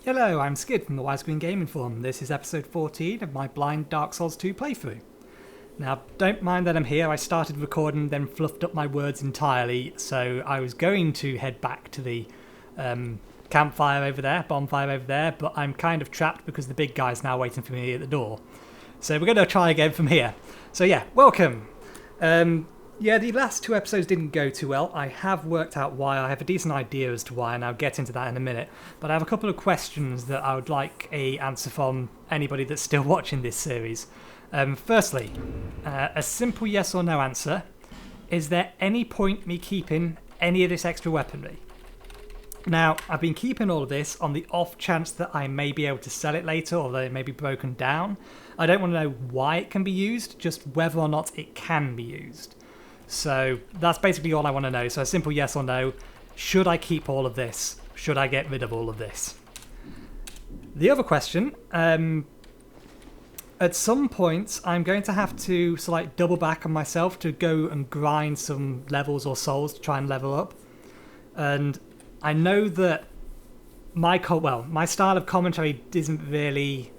Hello, I'm Skid from the Widescreen Gaming Forum. This is episode 14 of my blind Dark Souls 2 playthrough. Now, don't mind that I'm here. I started recording, then fluffed up my words entirely, so I was going to head back to the campfire over there, bonfire over there, but I'm kind of trapped because the big guy's now waiting for me at the door. So we're going to try again from here. So yeah, welcome. Yeah, the last two episodes didn't go too well. I have worked out why. I have a decent idea as to why, and I'll get into that in a minute. But I have a couple of questions that I would like an answer from anybody that's still watching this series. Firstly, a simple yes or no answer. Is there any point me keeping any of this extra weaponry? Now, I've been keeping all of this on the off chance that I may be able to sell it later or that it may be broken down. I don't want to know why it can be used, just whether or not it can be used. So that's basically all I want to know. So a simple yes or no. Should I keep all of this? Should I get rid of all of this? The other question, at some point I'm going to have to double back on myself to go and grind some levels or souls to try and level up. And I know that my style of commentary doesn't really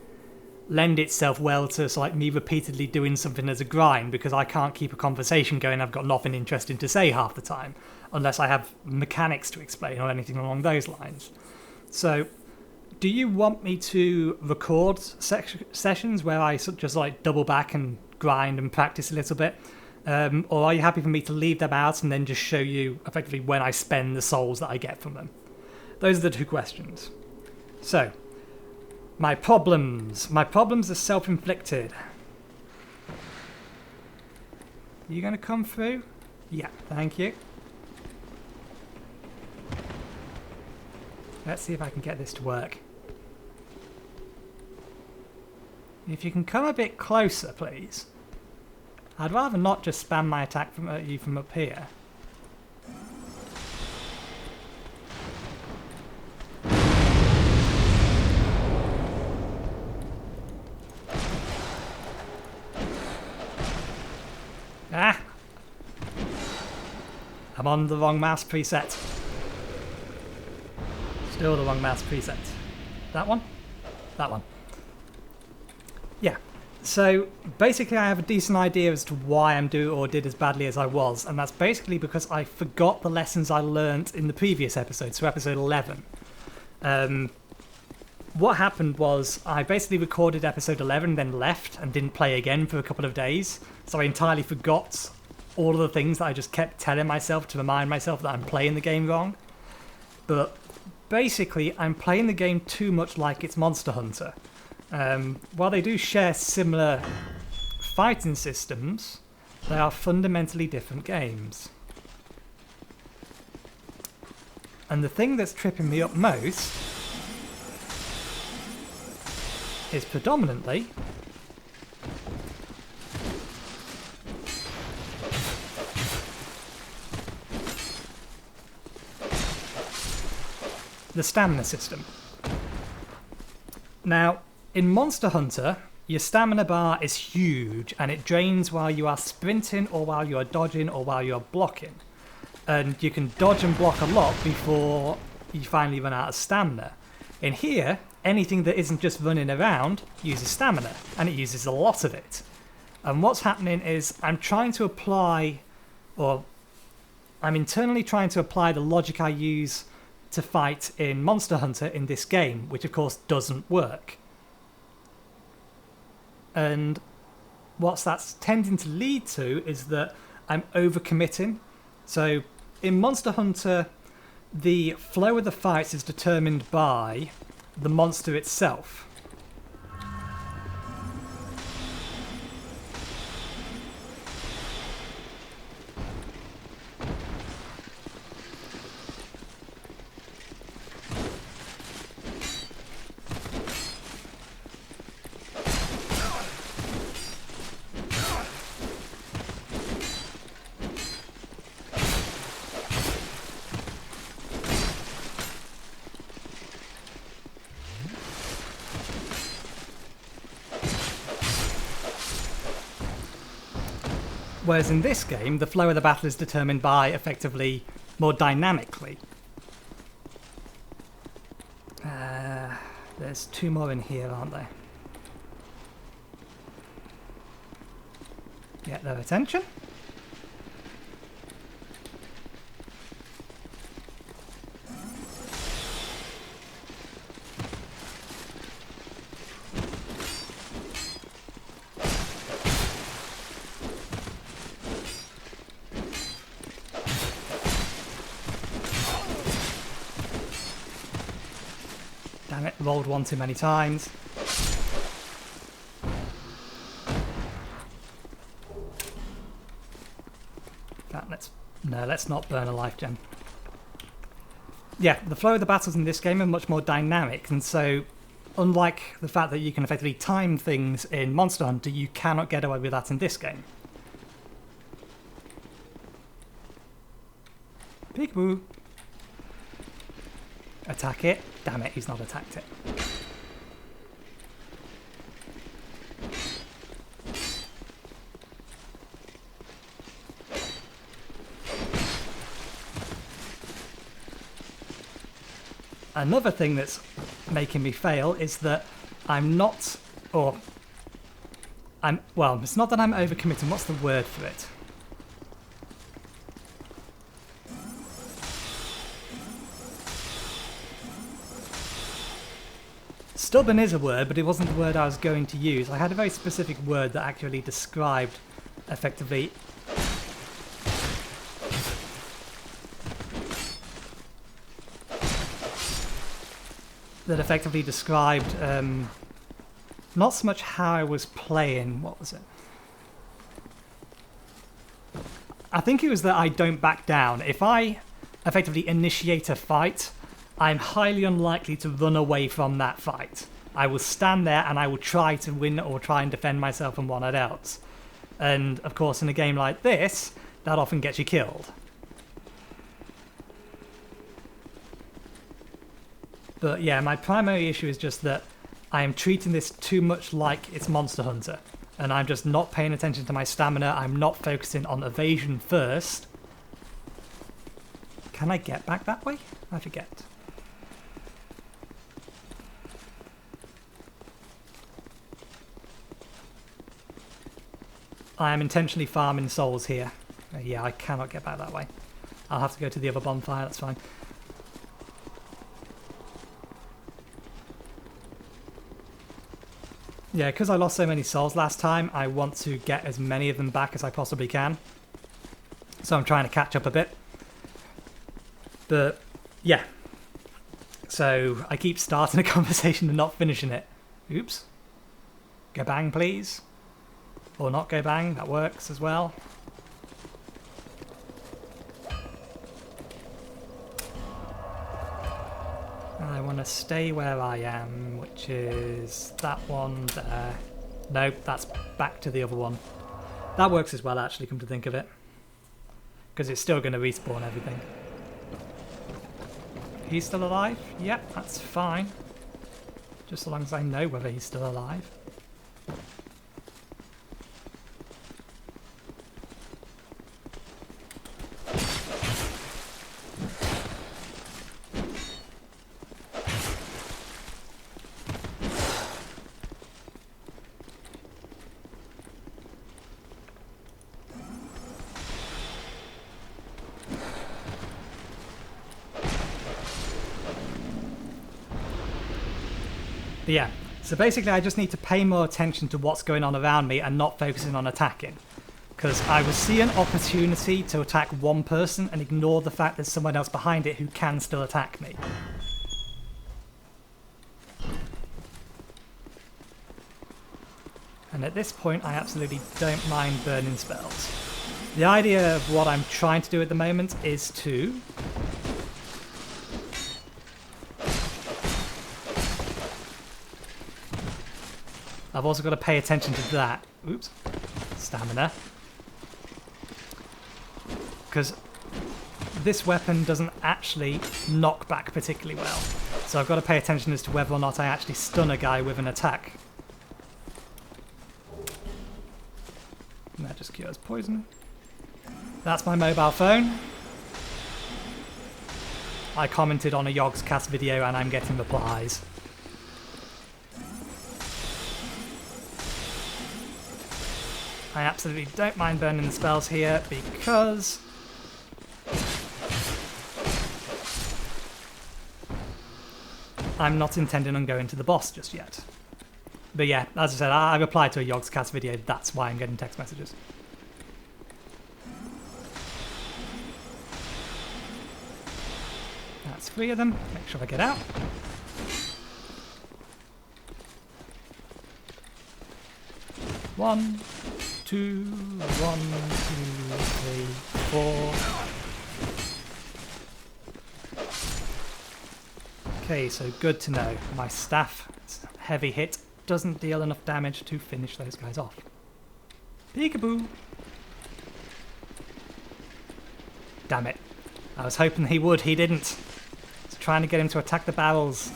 lend itself well to me repeatedly doing something as a grind, because I can't keep a conversation going. I've got nothing interesting to say half the time unless I have mechanics to explain or anything along those lines. So do you want me to record sessions where I just double back and grind and practice a little bit, or are you happy for me to leave them out and then just show you effectively when I spend the souls that I get from them? Those are the two questions. So My problems are self-inflicted. You gonna come through? Yeah, thank you. Let's see if I can get this to work. If you can come a bit closer, please. I'd rather not just spam my attack at you from up here. Ah! I'm on the wrong mouse preset. Still the wrong mouse preset. That one? That one. Yeah. So basically I have a decent idea as to why I'm doing or did as badly as I was, and that's basically because I forgot the lessons I learnt in the previous episode, so episode 11. What happened was I basically recorded episode 11, then left and didn't play again for a couple of days. So I entirely forgot all of the things that I just kept telling myself to remind myself that I'm playing the game wrong. But basically, I'm playing the game too much like it's Monster Hunter. While they do share similar fighting systems, they are fundamentally different games. And the thing that's tripping me up most is predominantly the stamina system. Now, in Monster Hunter, your stamina bar is huge and it drains while you are sprinting or while you are dodging or while you are blocking. And you can dodge and block a lot before you finally run out of stamina. In here, anything that isn't just running around uses stamina, and it uses a lot of it. And what's happening is I'm internally trying to apply the logic I use to fight in Monster Hunter in this game, which of course doesn't work. And what that's tending to lead to is that I'm overcommitting. So in Monster Hunter, the flow of the fights is determined by the monster itself. Whereas in this game, the flow of the battle is determined by, effectively, more dynamically. There's 2 more in here, aren't there? Get their attention. Damn it, rolled one too many times. Let's not burn a life gem. Yeah, the flow of the battles in this game are much more dynamic, and so unlike the fact that you can effectively time things in Monster Hunter, you cannot get away with that in this game. Peekaboo. Attack it. Damn it, he's not attacked it. Another thing that's making me fail is that well, it's not that I'm overcommitting, what's the word for it? Stubborn is a word, but it wasn't the word I was going to use. I had a very specific word that actually described, effectively, not so much how I was playing, what was it? I think it was that I don't back down. If I effectively initiate a fight, I'm highly unlikely to run away from that fight. I will stand there and I will try to win or try and defend myself from one else. And of course in a game like this, that often gets you killed. But yeah, my primary issue is just that I am treating this too much like it's Monster Hunter. And I'm just not paying attention to my stamina. I'm not focusing on evasion first. Can I get back that way? I forget. I am intentionally farming souls here. Yeah, I cannot get back that way. I'll have to go to the other bonfire, that's fine. Yeah, because I lost so many souls last time, I want to get as many of them back as I possibly can. So I'm trying to catch up a bit. But, yeah. So I keep starting a conversation and not finishing it. Oops. Go bang, please. Or not go bang, that works as well. I want to stay where I am, which is that one there. Nope, that's back to the other one. That works as well, actually, come to think of it. Because it's still going to respawn everything. He's still alive? Yep, that's fine. Just so long as I know whether he's still alive. But yeah, so basically I just need to pay more attention to what's going on around me and not focusing on attacking. Because I will see an opportunity to attack one person and ignore the fact there's someone else behind it who can still attack me. And at this point I absolutely don't mind burning spells. The idea of what I'm trying to do at the moment is to I've also got to pay attention to that. Oops. Stamina. Because this weapon doesn't actually knock back particularly well. So I've got to pay attention as to whether or not I actually stun a guy with an attack. And that just cures poison. That's my mobile phone. I commented on a Yogscast video and I'm getting replies. I absolutely don't mind burning the spells here because I'm not intending on going to the boss just yet. But yeah, as I said, I replied to a Yogscast video, that's why I'm getting text messages. That's 3 of them. Make sure I get out. One, two, 1, 2, 3, 4. Okay, so good to know. My staff, heavy hit, doesn't deal enough damage to finish those guys off. Peekaboo! Damn it. I was hoping he would, he didn't. I was trying to get him to attack the barrels.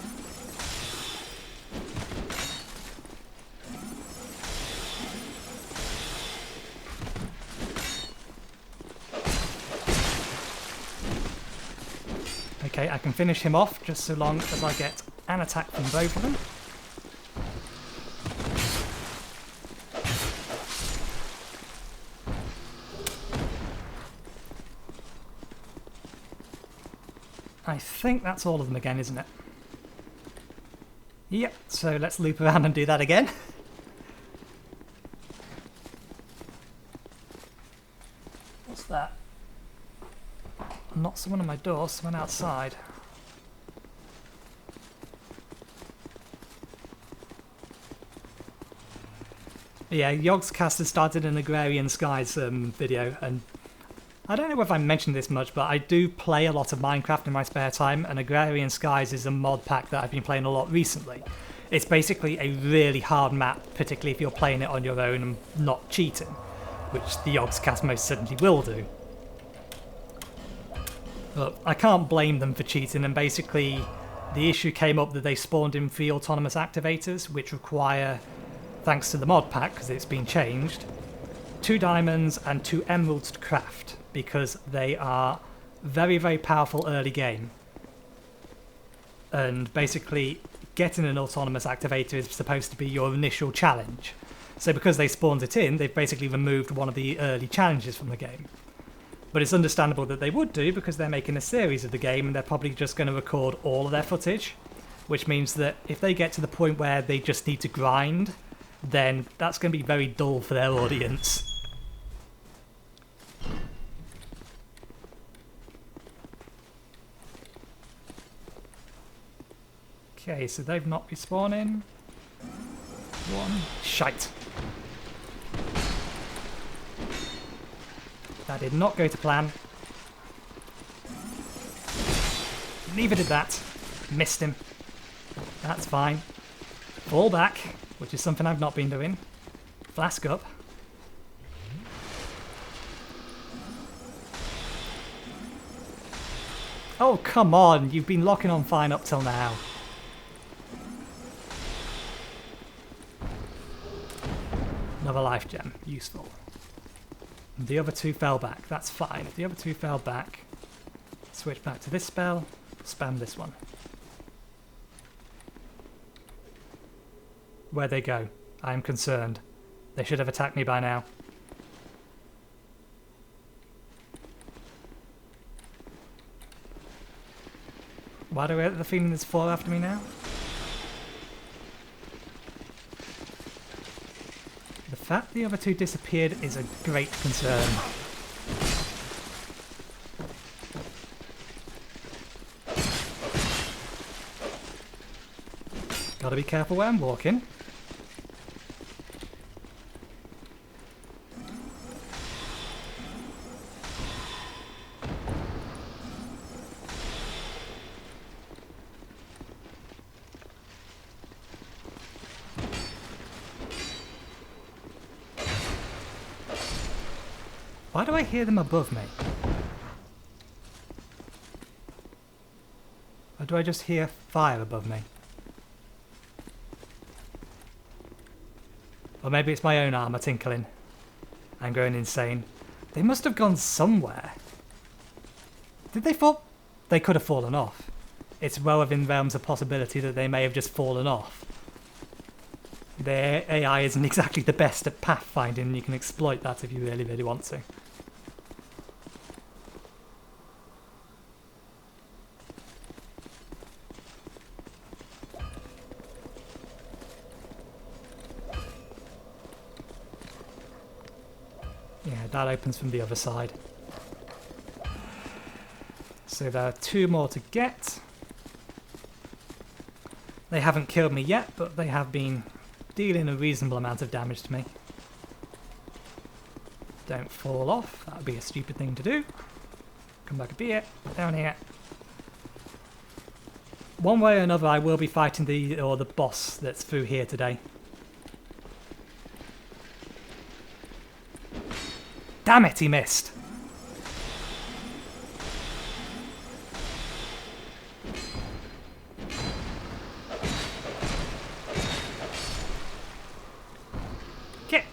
Okay, I can finish him off just so long as I get an attack from both of them. I think that's all of them again, isn't it? Yep, so let's loop around and do that again. What's that? Not someone on my door, someone outside. Yeah, Yogscast has started an Agrarian Skies video, and I don't know if I mentioned this much, but I do play a lot of Minecraft in my spare time, and Agrarian Skies is a mod pack that I've been playing a lot recently. It's basically a really hard map, particularly if you're playing it on your own and not cheating, which the Yogscast most certainly will do. But I can't blame them for cheating, and basically the issue came up that they spawned in 3 autonomous activators, which require, thanks to the mod pack, because it's been changed, 2 diamonds and 2 emeralds to craft, because they are very, very powerful early game. And basically, getting an autonomous activator is supposed to be your initial challenge. So because they spawned it in, they've basically removed one of the early challenges from the game. But it's understandable that they would do, because they're making a series of the game and they're probably just going to record all of their footage, which means that if they get to the point where they just need to grind, then that's going to be very dull for their audience. Okay, so they've not respawning. 1. Shite. That did not go to plan. Neither did that. Missed him. That's fine. Fall back, which is something I've not been doing. Flask up. Oh, come on! You've been locking on fine up till now. Another life gem. Useful. The other 2 fell back. That's fine. If the other 2 fell back, switch back to this spell, spam this one. Where'd they go? I am concerned. They should have attacked me by now. Why do I get the feeling there's 4 after me now? The fact the other 2 disappeared is a great concern. Gotta be careful where I'm walking. Why do I hear them above me? Or do I just hear fire above me? Or maybe it's my own armour tinkling. I'm going insane. They must have gone somewhere. Did they fall? They could have fallen off. It's well within realms of possibility that they may have just fallen off. Their AI isn't exactly the best at pathfinding, and you can exploit that if you really, really want to. Yeah, that opens from the other side. So there are 2 more to get. They haven't killed me yet, but they have been dealing a reasonable amount of damage to me. Don't fall off, that would be a stupid thing to do. Come back up here, down here. One way or another I will be fighting the boss that's through here today. Damn it, he missed! Get!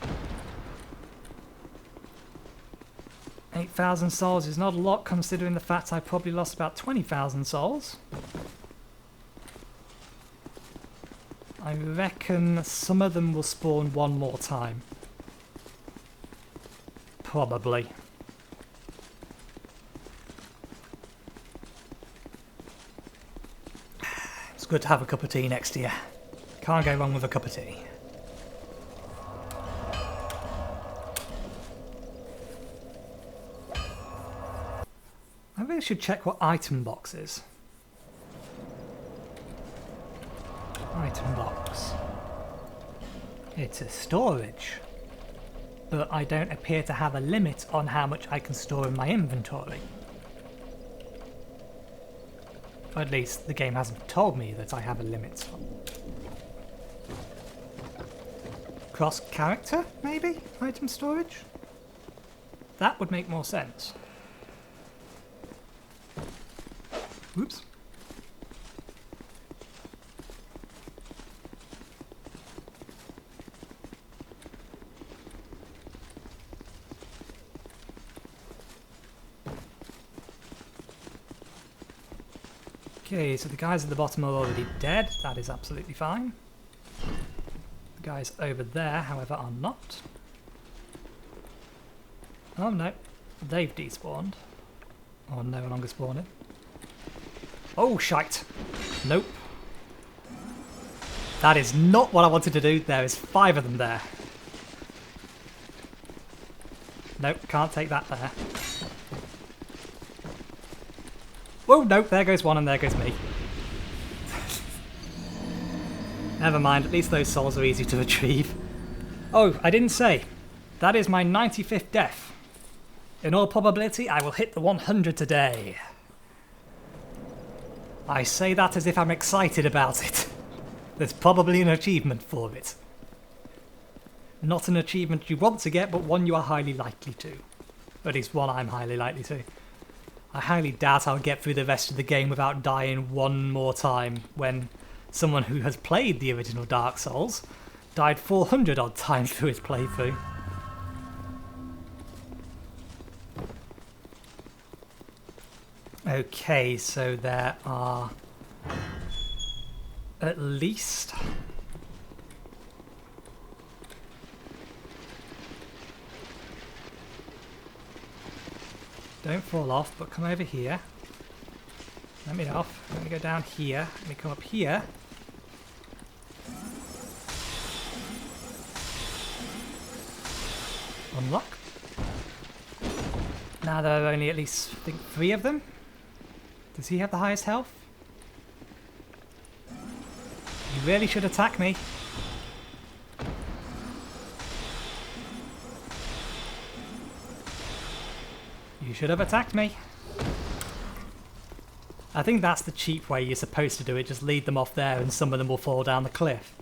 8,000 souls is not a lot considering the fact I probably lost about 20,000 souls. I reckon some of them will spawn one more time. Probably. It's good to have a cup of tea next to you. Can't go wrong with a cup of tea. I really should check what item box is. Item box. It's a storage. But I don't appear to have a limit on how much I can store in my inventory. Or at least the game hasn't told me that I have a limit. Cross character, maybe? Item storage? That would make more sense. Oops. Okay, so the guys at the bottom are already dead. That is absolutely fine. The guys over there, however, are not. Oh no, they've despawned. Or no longer spawning. Oh, shite! Nope. That is not what I wanted to do. There is 5 of them there. Nope, can't take that there. Whoa, nope, there goes one and there goes me. Never mind, at least those souls are easy to retrieve. Oh, I didn't say. That is my 95th death. In all probability, I will hit the 100 today. I say that as if I'm excited about it. There's probably an achievement for it. Not an achievement you want to get, but one you are highly likely to. Or at least one I'm highly likely to. I highly doubt I'll get through the rest of the game without dying one more time when someone who has played the original Dark Souls died 400 odd times through his playthrough. Okay, so there are at least don't fall off, but come over here. Let me off. Let me go down here. Let me come up here. Unlock. Now there are only at least, I think, 3 of them. Does he have the highest health? You really should attack me. You should have attacked me. I think that's the cheap way you're supposed to do it. Just lead them off there and some of them will fall down the cliff.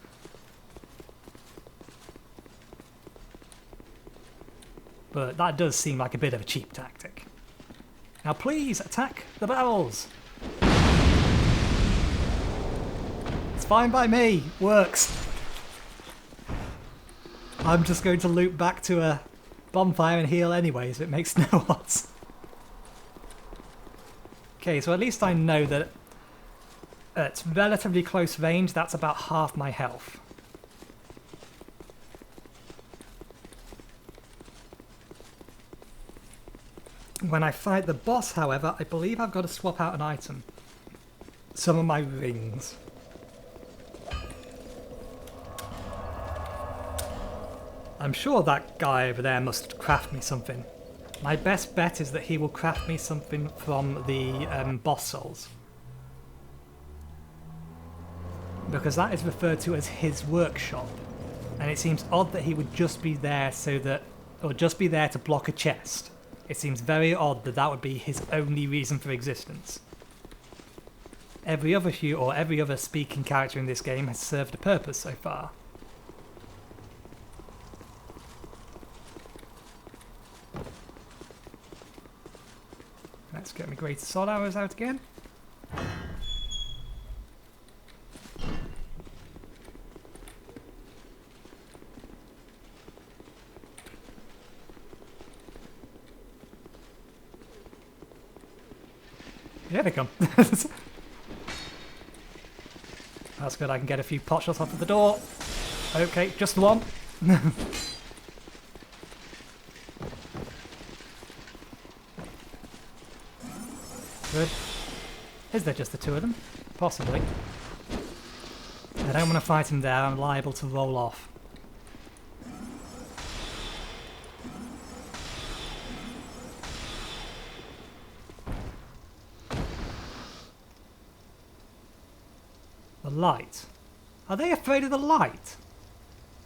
But that does seem like a bit of a cheap tactic. Now please attack the barrels. It's fine by me. Works. I'm just going to loop back to a bonfire and heal anyways. It makes no odds. Okay, so at least I know that at relatively close range, that's about half my health. When I fight the boss, however, I believe I've got to swap out an item. Some of my rings. I'm sure that guy over there must craft me something. My best bet is that he will craft me something from the boss souls. Because that is referred to as his workshop. And it seems odd that he would just be there so that, or just be there to block a chest. It seems very odd that that would be his only reason for existence. Every other speaking character in this game has served a purpose so far. Let's get my greater sword arrows out again. Here they come. That's good, I can get a few pot shots off of the door. Okay, just the one. Good. Is there just the two of them? Possibly. I don't want to fight him there, I'm liable to roll off. The light. Are they afraid of the light?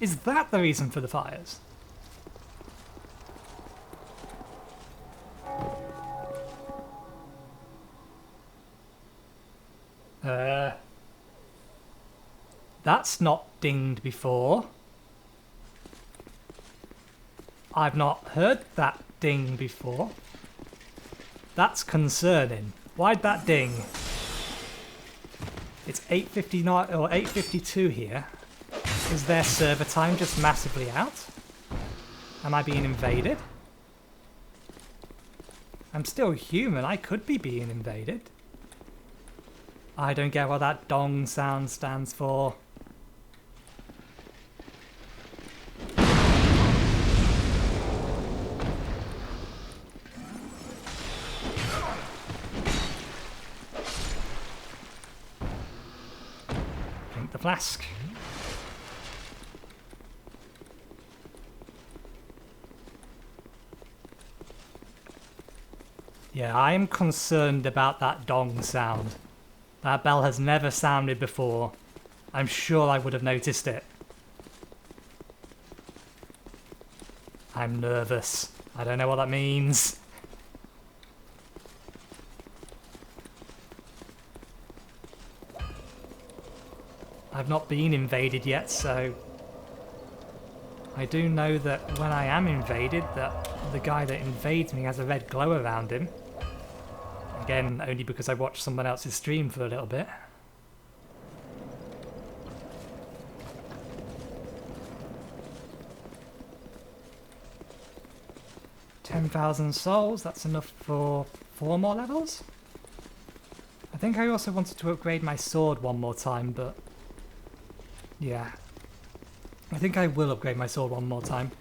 Is that the reason for the fires? That's not dinged before. I've not heard that ding before. That's concerning. Why'd that ding? It's 8:59 or 8:52 here. Is their server time just massively out? Am I being invaded? I'm still human, I could be being invaded. I don't get what that dong sound stands for. Drink the flask. Yeah, I'm concerned about that dong sound. That bell has never sounded before. I'm sure I would have noticed it. I'm nervous. I don't know what that means. I've not been invaded yet, so I do know that when I am invaded, that the guy that invades me has a red glow around him. Again, only because I watched someone else's stream for a little bit. $10,000 souls, that's enough for 4 more levels? I think I also wanted to upgrade my sword one more time, but yeah. I think I will upgrade my sword one more time.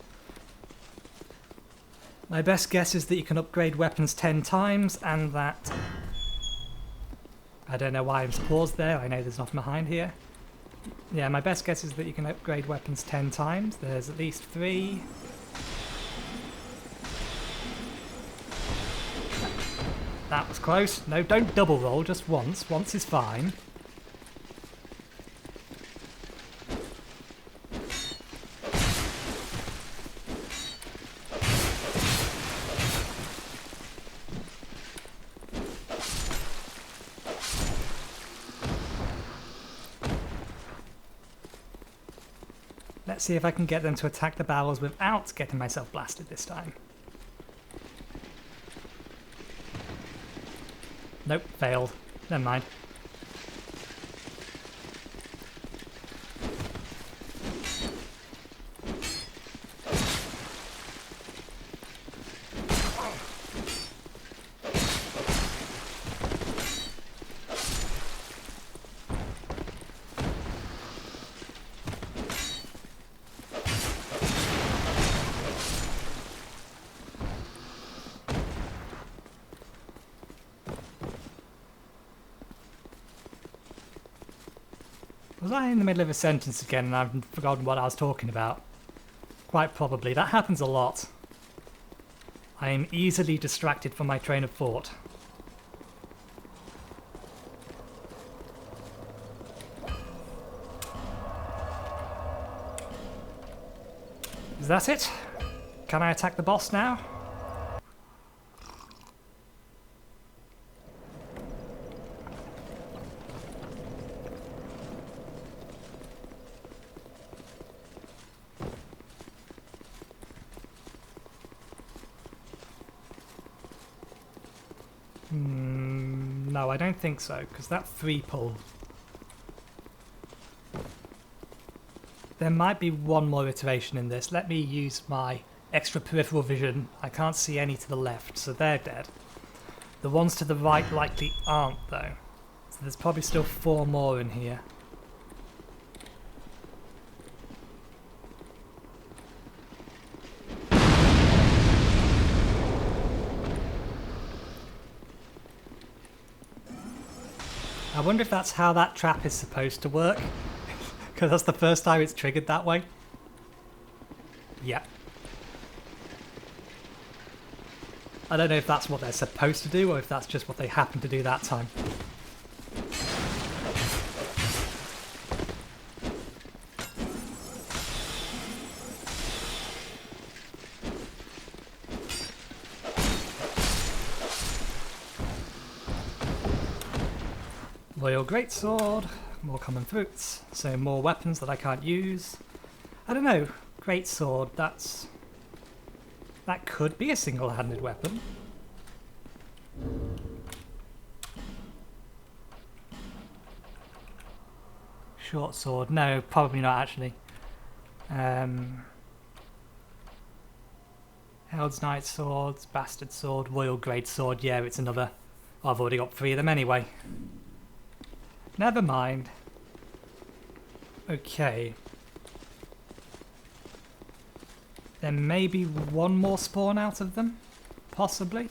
My best guess is that you can upgrade weapons 10 times, and that... I don't know why I've paused there, I know there's nothing behind here. Yeah, my best guess is that you can upgrade weapons 10 times. There's at least 3. That was close. No, don't double roll, just once. Once is fine. Let's see if I can get them to attack the barrels without getting myself blasted this time. Nope, failed. Never mind. Was I in the middle of a sentence again and I've forgotten what I was talking about? Quite probably. That happens a lot. I am easily distracted from my train of thought. Is that it? Can I attack the boss now? No, I don't think so, because that 3-pull. There might be one more iteration in this. Let me use my extra peripheral vision. I can't see any to the left, so they're dead. The ones to the right likely aren't, though. So there's probably still 4 more in here. I wonder if that's how that trap is supposed to work. Because that's the first time it's triggered that way. Yeah. I don't know if that's what they're supposed to do or if that's just what they happen to do that time. Royal Greatsword, more common fruits, so more weapons that I can't use. I don't know, Greatsword, that could be a single-handed weapon. Short sword, no, probably not actually. Eld's Knight Swords, Bastard Sword, Royal Greatsword, yeah, it's another. I've already got 3 of them anyway. Never mind. Okay. There may be one more spawn out of them. Possibly.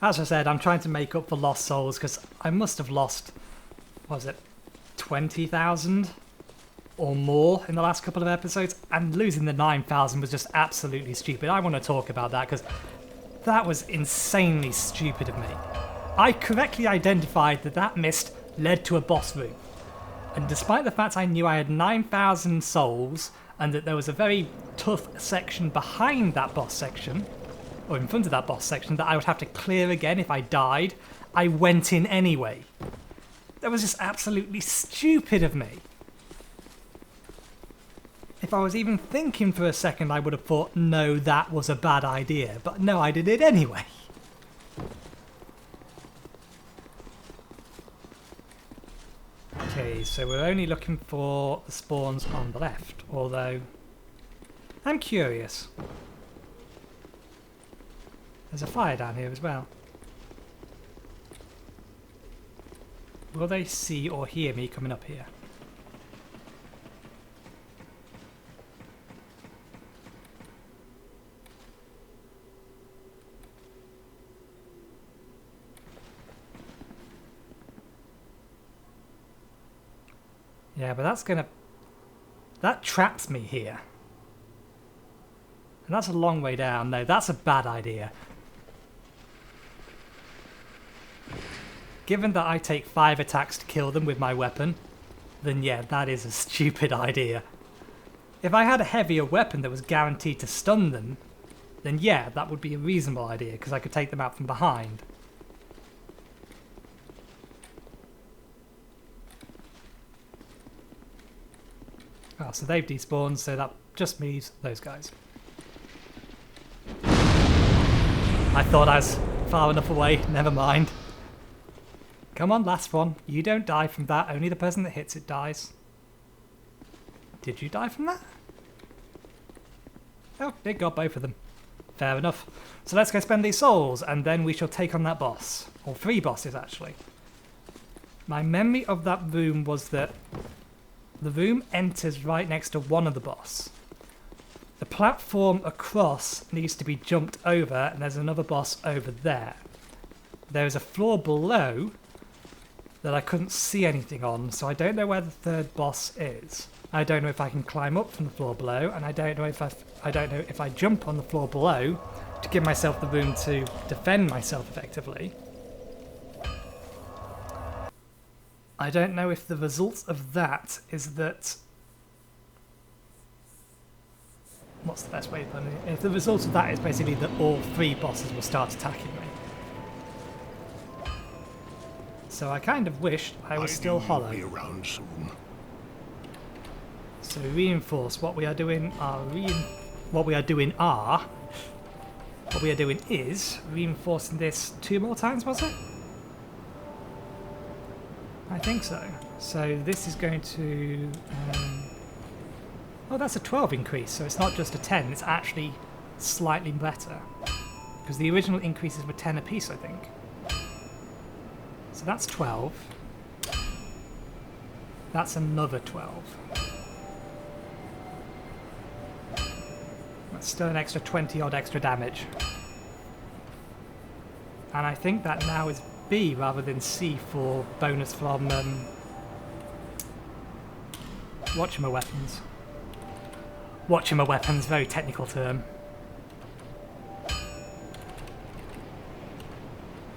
As I said, I'm trying to make up for lost souls because I must have lost, what was it, 20,000 or more in the last couple of episodes, and losing the 9,000 was just absolutely stupid. I want to talk about that because that was insanely stupid of me. I correctly identified that that mist led to a boss room. And despite the fact I knew I had 9,000 souls and that there was a very tough section behind that boss section, or in front of that boss section, that I would have to clear again if I died, I went in anyway. That was just absolutely stupid of me. If I was even thinking for a second, I would have thought, no, that was a bad idea. But no, I did it anyway. Okay, so we're only looking for the spawns on the left, although I'm curious. There's a fire down here as well. Will they see or hear me coming up here? Yeah, but that traps me here. And that's a long way down. No, that's a bad idea. Given that I take 5 attacks to kill them with my weapon, then yeah, that is a stupid idea. If I had a heavier weapon that was guaranteed to stun them, then yeah, that would be a reasonable idea, because I could take them out from behind. Ah, so they've despawned, so that just means those guys. I thought I was far enough away, never mind. Come on, last one. You don't die from that, only the person that hits it dies. Did you die from that? Oh, it got both of them. Fair enough. So let's go spend these souls, and then we shall take on that boss. Or 3 bosses, actually. My memory of that room was that the room enters right next to one of the boss. The platform across needs to be jumped over, and there's another boss over there. There is a floor below that I couldn't see anything on, so I don't know where the third boss is. I don't know if I can climb up from the floor below, and I don't know if I jump on the floor below to give myself the room to defend myself effectively. I don't know if the result of that is that... What's the best way to put it? If the result of that is basically that all three bosses will start attacking me. So I kind of wished I was still hollow. Be around soon. So reinforce what we are doing is reinforcing this 2 more times, was it? I think so. So this is going to oh, that's a 12 increase, so it's not just a 10, it's actually slightly better. Because the original increases were 10 apiece, I think. So that's 12. That's another 12. That's still an extra 20 odd extra damage. And I think that now is B rather than C for bonus from whatchamaweapons. Whatchamaweapons, very technical term.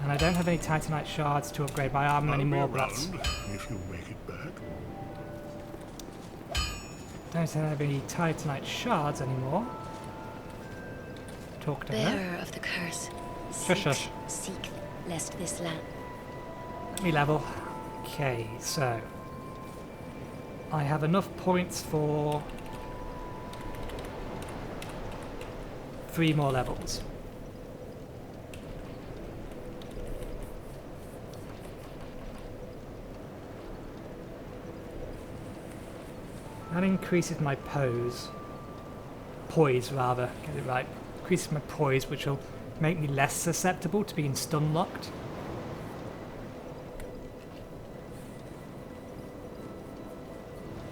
And I don't have any Titanite shards to upgrade my armor anymore, but that's... if you make it back. Don't have any Titanite shards anymore. Talk to her. Bearer of the curse. Shush. Seek lest this land. Let me level. Okay, so I have enough points for 3 more levels. That increases my poise rather, get it right. Increases my poise, which will make me less susceptible to being stun locked.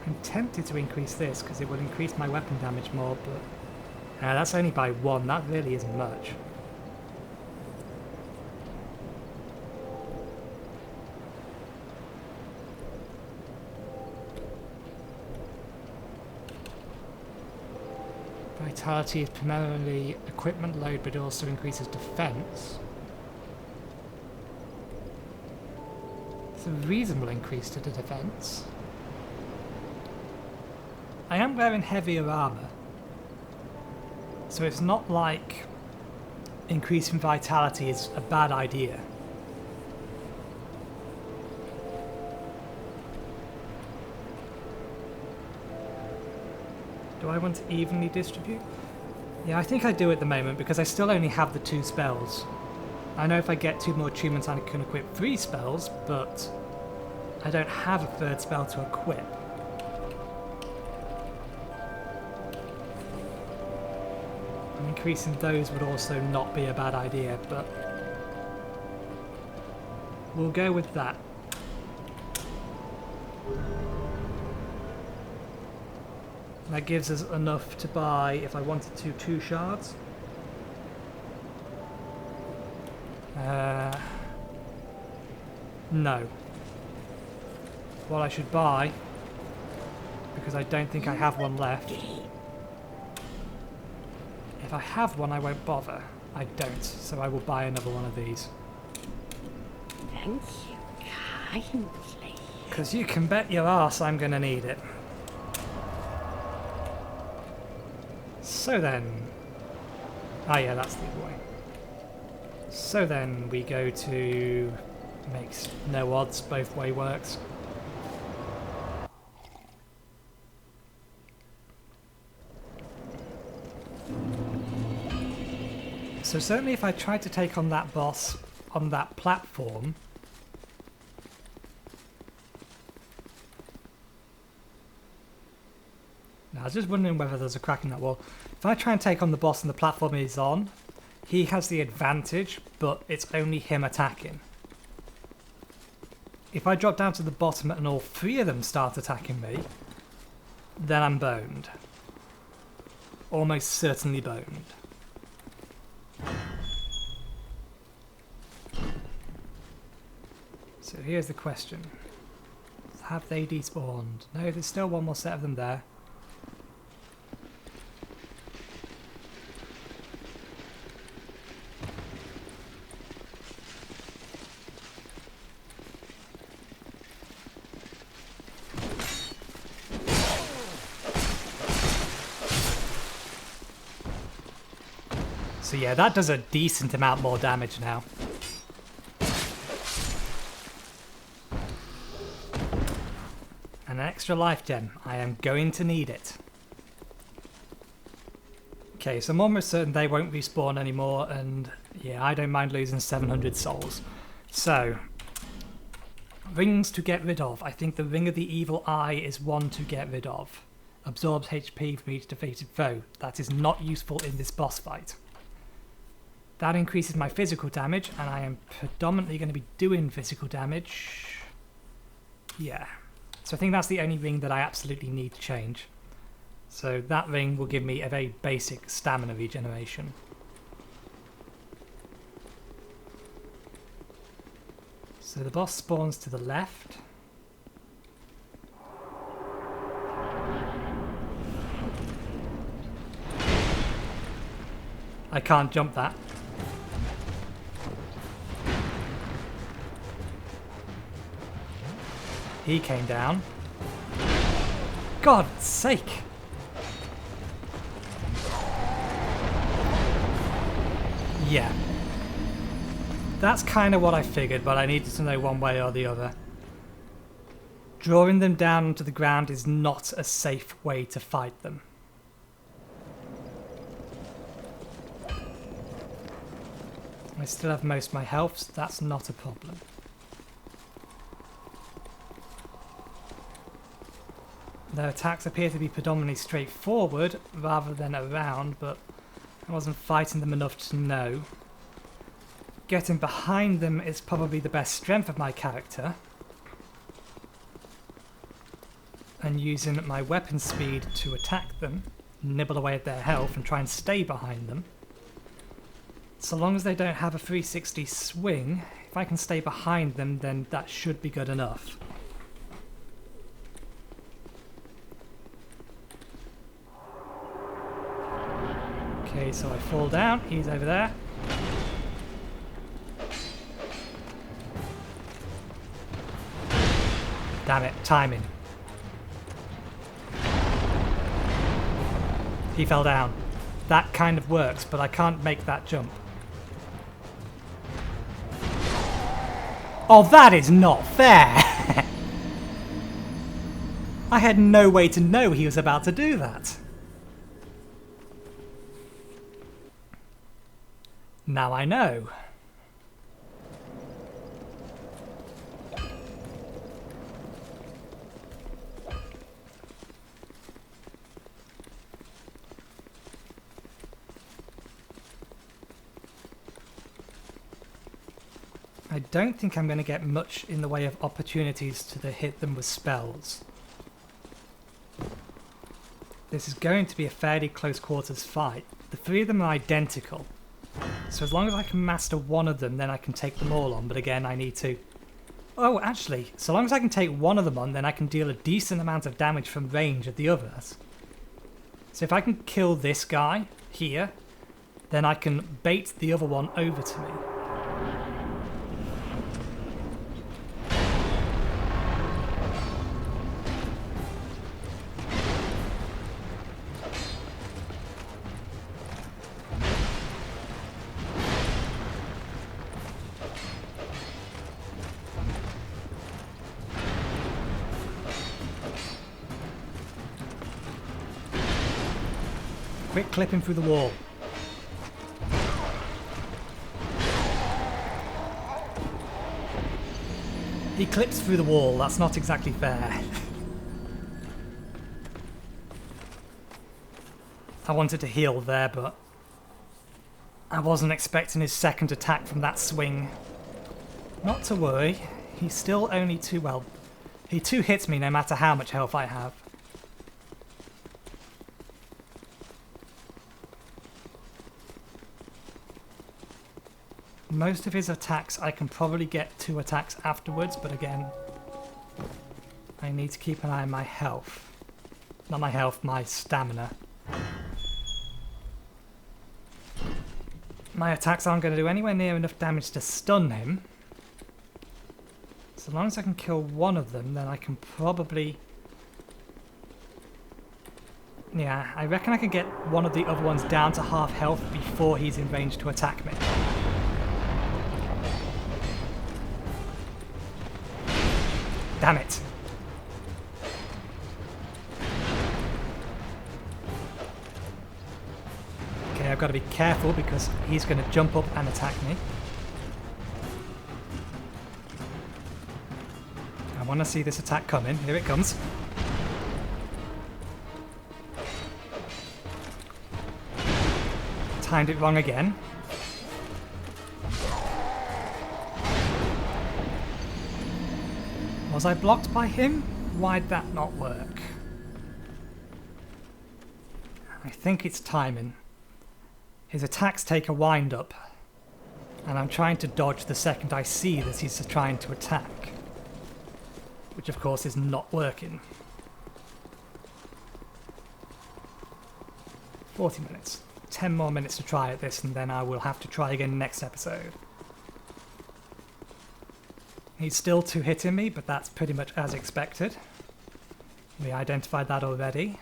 I'm tempted to increase this because it will increase my weapon damage more, but that's only by 1, that really isn't much. Vitality is primarily equipment load, but it also increases defense. It's a reasonable increase to the defense. I am wearing heavier armor, so it's not like increasing vitality is a bad idea. Do I want to evenly distribute? Yeah, I think I do at the moment because I still only have the 2 spells. I know if I get 2 more achievements I can equip 3 spells, but I don't have a 3rd spell to equip. And increasing those would also not be a bad idea, but we'll go with that. That gives us enough to buy, if I wanted to, 2 shards. No. What I should buy, because I don't think I have one left. If I have one, I won't bother. I don't, so I will buy another one of these. Thank you kindly. Because you can bet your arse I'm going to need it. So then... Ah yeah, that's the other way. So then we go to... Makes no odds, both way works. So certainly if I tried to take on that boss on that platform... Now, I was just wondering whether there's a crack in that wall. If I try and take on the boss on the platform he's on, he has the advantage, but it's only him attacking. If I drop down to the bottom and all 3 of them start attacking me, then I'm boned. Almost certainly boned. So here's the question. Have they despawned? No, there's still one more set of them there. So yeah, that does a decent amount more damage now. An extra life gem. I am going to need it. Okay, so I'm almost certain they won't respawn anymore, and yeah, I don't mind losing 700 souls. So, rings to get rid of. I think the Ring of the Evil Eye is one to get rid of. Absorbs HP from each defeated foe. That is not useful in this boss fight. That increases my physical damage, and I am predominantly going to be doing physical damage. Yeah. So I think that's the only ring that I absolutely need to change. So that ring will give me a very basic stamina regeneration. So the boss spawns to the left. I can't jump that. He came down. God's sake! Yeah. That's kind of what I figured, but I needed to know one way or the other. Drawing them down onto the ground is not a safe way to fight them. I still have most of my health, so that's not a problem. Their attacks appear to be predominantly straightforward rather than around, but I wasn't fighting them enough to know. Getting behind them is probably the best strength of my character. And using my weapon speed to attack them, nibble away at their health and try and stay behind them. So long as they don't have a 360 swing, if I can stay behind them, then that should be good enough. Okay, so I fall down, he's over there. Damn it, timing. He fell down. That kind of works, but I can't make that jump. Oh, that is not fair! I had no way to know he was about to do that. Now I know. I don't think I'm going to get much in the way of opportunities to hit them with spells. This is going to be a fairly close quarters fight. The three of them are identical. So as long as I can master one of them, then I can take them all on. But again, I need to... Oh, actually, so long as I can take one of them on, then I can deal a decent amount of damage from range of the others. So if I can kill this guy here, then I can bait the other one over to me. Quick clipping through the wall. He clips through the wall, that's not exactly fair. I wanted to heal there, but I wasn't expecting his second attack from that swing. Not to worry, he's still only too well. He two hits me no matter how much health I have. Most of his attacks, I can probably get 2 attacks afterwards, but again, I need to keep an eye on my health. Not my health, my stamina. My attacks aren't going to do anywhere near enough damage to stun him. So long as I can kill one of them, then I can probably... Yeah, I reckon I can get one of the other ones down to half health before he's in range to attack me. Damn it! Okay, I've got to be careful because he's going to jump up and attack me. I want to see this attack coming. Here it comes. Timed it wrong again. Was I blocked by him? Why'd that not work? I think it's timing. His attacks take a wind up, and I'm trying to dodge the second I see that he's trying to attack, which of course is not working. 40 minutes. 10 more minutes to try at this, and then I will have to try again next episode. He's still 2-hitting me, but that's pretty much as expected. We identified that already.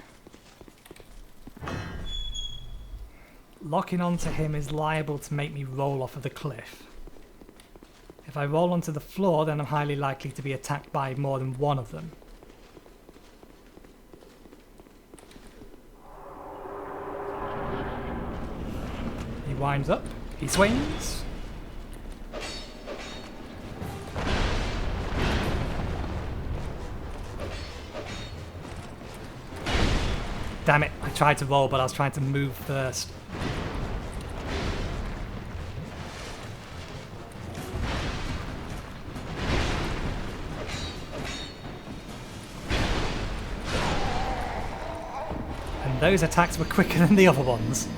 Locking onto him is liable to make me roll off of the cliff. If I roll onto the floor, then I'm highly likely to be attacked by more than one of them. He winds up, he swings. Damn it, I tried to roll, but I was trying to move first. And those attacks were quicker than the other ones.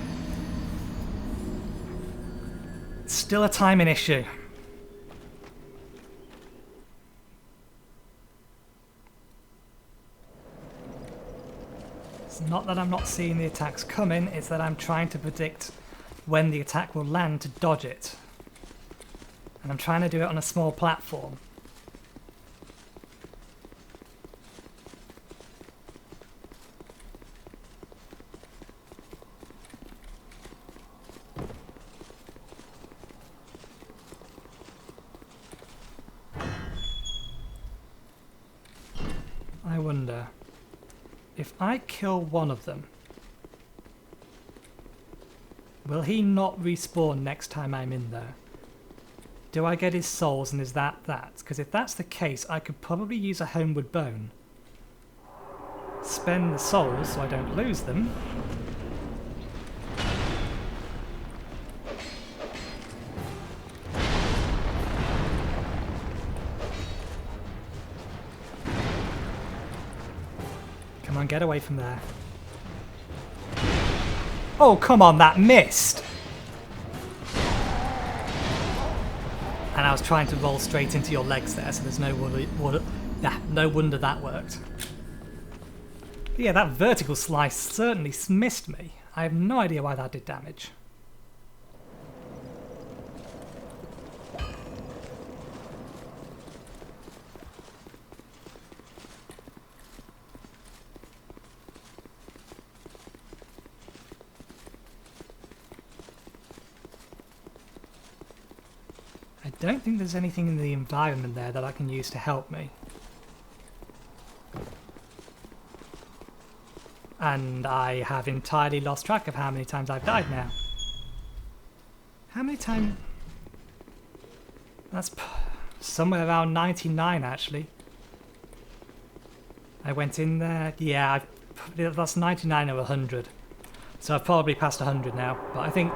It's still a timing issue. It's not that I'm not seeing the attacks coming, it's that I'm trying to predict when the attack will land to dodge it. And I'm trying to do it on a small platform. I wonder... if I kill one of them, will he not respawn next time I'm in there? Do I get his souls and is that that? Because if that's the case, I could probably use a homeward bone. Spend the souls so I don't lose them. Come on, get away from there. Oh, come on, that missed! And I was trying to roll straight into your legs there, so there's no wonder that worked. Yeah, that vertical slice certainly missed me. I have no idea why that did damage. I don't think there's anything in the environment there that I can use to help me. And I have entirely lost track of how many times I've died now. How many times? That's somewhere around 99 actually. I went in there, yeah, that's 99 or 100. So I've probably passed 100 now, but I think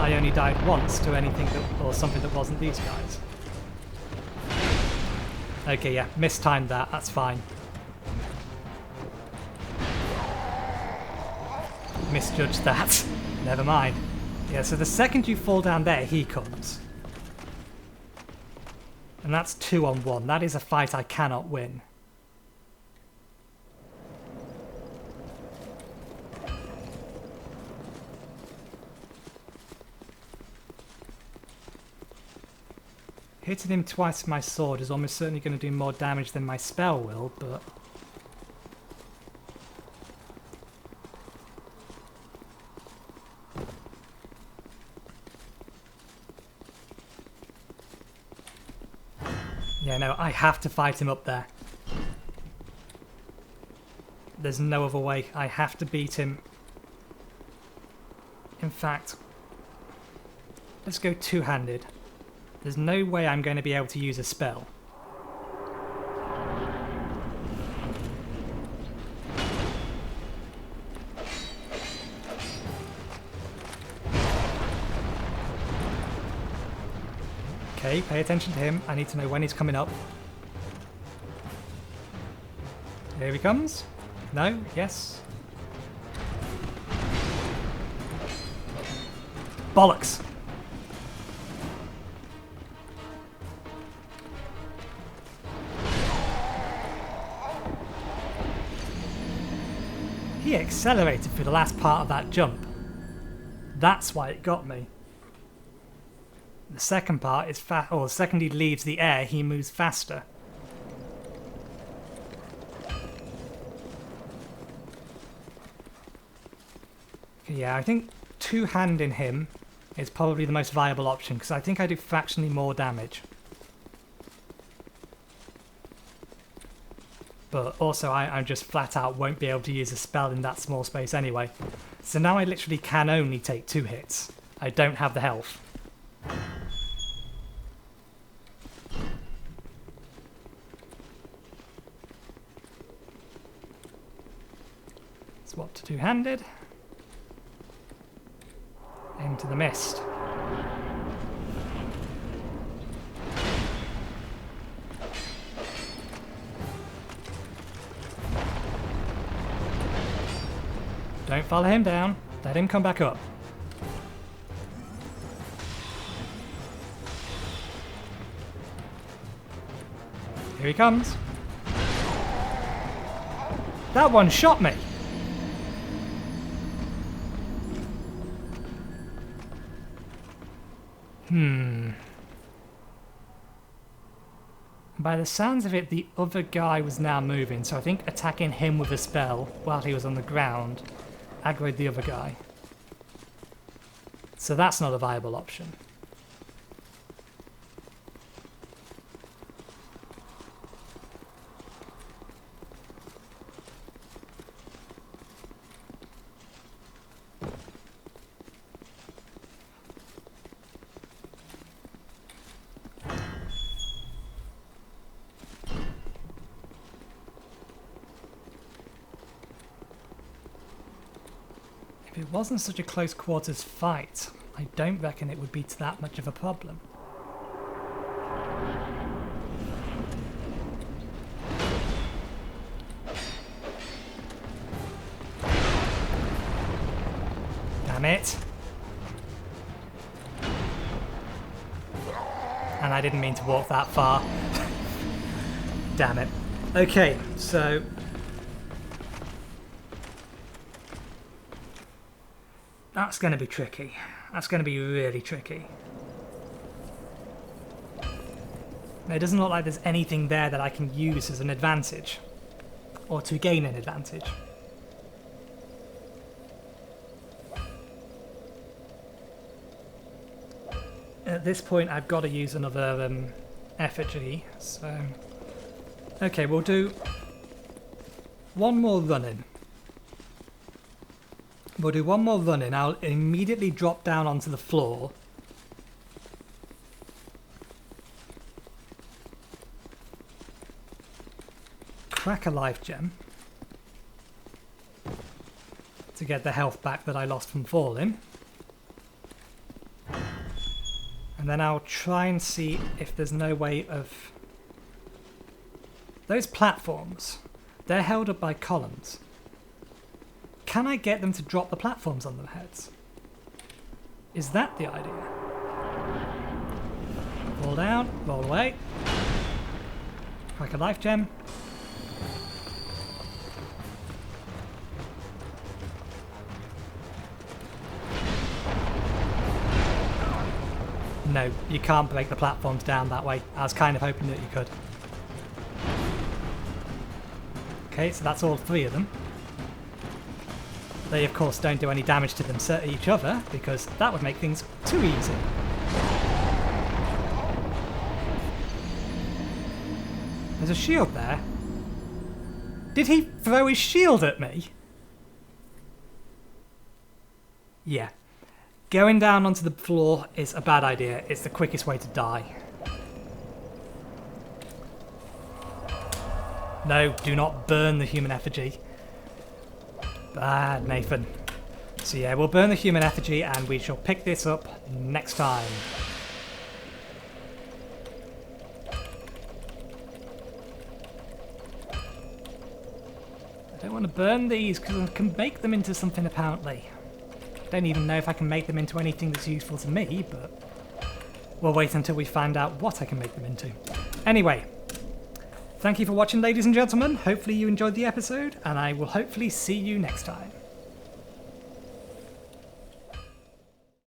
I only died once to anything that, or something that wasn't these guys. Okay, yeah, mistimed that, that's fine. Misjudged that. Never mind. Yeah, so the second you fall down there, he comes. And that's 2-on-1. That is a fight I cannot win. Hitting him twice with my sword is almost certainly going to do more damage than my spell will, but... yeah, no, I have to fight him up there. There's no other way. I have to beat him. In fact, let's go two-handed. There's no way I'm going to be able to use a spell. Okay, pay attention to him. I need to know when he's coming up. Here he comes. No? Yes? Bollocks! He accelerated through the last part of that jump. That's why it got me. The second part is the second he leaves the air, he moves faster. Okay, yeah, I think two-handing him is probably the most viable option, because I think I do fractionally more damage. But also I just flat out won't be able to use a spell in that small space anyway. So now I literally can only take 2 hits. I don't have the health. Swap to two-handed. Into the mist. Don't follow him down. Let him come back up. Here he comes. That one shot me. By the sounds of it, the other guy was now moving, so I think attacking him with a spell while he was on the ground aggroed the other guy. So that's not a viable option. If it wasn't such a close quarters fight, I don't reckon it would be that much of a problem. Damn it. And I didn't mean to walk that far. Damn it. Okay, so... that's going to be tricky. That's going to be really tricky. It doesn't look like there's anything there that I can use as an advantage. Or to gain an advantage. At this point I've got to use another effigy. So... okay, we'll do one more run-in. We'll do one more run-in. I'll immediately drop down onto the floor. Crack a life gem. To get the health back that I lost from falling. And then I'll try and see if there's no way of... those platforms, they're held up by columns. Can I get them to drop the platforms on their heads? Is that the idea? Fall down, roll away. Crack a life gem. No, you can't break the platforms down that way. I was kind of hoping that you could. Okay, so that's all 3 of them. They, of course, don't do any damage to each other, because that would make things too easy. There's a shield there. Did he throw his shield at me? Yeah. Going down onto the floor is a bad idea. It's the quickest way to die. No, do not burn the human effigy. Bad, Nathan. So yeah, we'll burn the human effigy and we shall pick this up next time. I don't want to burn these because I can make them into something apparently. Don't even know if I can make them into anything that's useful to me, but we'll wait until we find out what I can make them into. Anyway, thank you for watching, ladies and gentlemen. Hopefully you enjoyed the episode, and I will hopefully see you next time.